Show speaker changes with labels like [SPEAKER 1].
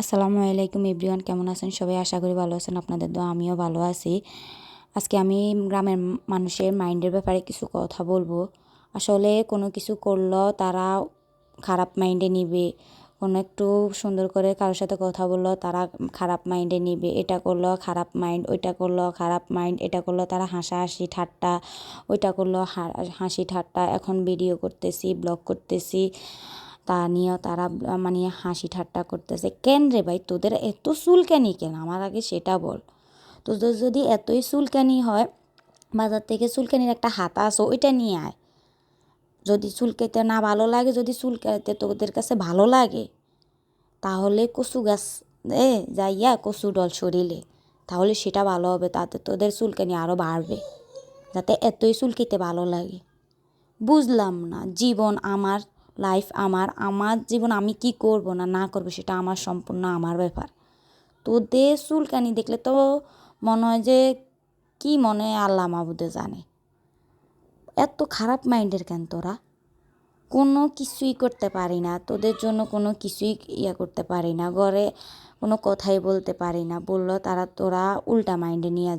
[SPEAKER 1] আসসালামু আলাইকুম এভরিওয়ান, কেমন আছেন সবাই? আশা করি ভালো আছেন। আপনাদের দোয়া আমিও ভালো আছি। আজকে আমি গ্রামের মানুষের মাইন্ডের ব্যাপারে কিছু কথা বলবো। আসলে কোনো কিছু করলেও তারা খারাপ মাইন্ডে নিবে, কোনো একটু সুন্দর করে কারোর সাথে কথা বললেও তারা খারাপ মাইন্ডে নিবে, এটা করলেও খারাপ মাইন্ড, ওইটা করলেও খারাপ মাইন্ড, এটা করলেও তারা হাসাহাসি ঠাট্টা, ওইটা করলেও হাসি ঠাট্টা। এখন ভিডিও করতেছি, ব্লগ করতেছি, তা নিয়েও তারা মানে হাসি ঠাট্টা করতেছে। কেন রে ভাই, তোদের এত চুলকানি কেন? আমার আগে সেটা বল। তোদের যদি এতই চুলকানি হয়, বাজার থেকে চুলকানির একটা হাতা আসো, ওইটা নিয়ে আয়। যদি চুলকাইতে না ভালো লাগে, যদি চুলকাইতে তোদের কাছে ভালো লাগে, তাহলে কচু গাছ যাইয়া কচু ডল শরীরে, তাহলে সেটা ভালো হবে। তাতে তোদের চুলকানি আরও বাড়বে, যাতে এতই চুলকাইতে ভালো লাগে। বুঝলাম না, জীবন আমার, লাইফ আমার, আমার জীবন আমি কি করব না না করব সেটা আমার সম্পূর্ণ আমার ব্যাপার। তোদের চুলকানি দেখলে তো মনে হয় যে কি মনে হয় আল্লাহ মাবুদে জানে। এত খারাপ মাইন্ডের কেন তোরা? কোনো কিছুই করতে পারি না তোদের জন্য, কোনো কিছুই করতে পারি না, ঘরে কোনো কথাই বলতে পারি না, বললো তারা তোরা উল্টা মাইন্ডে নিয়ে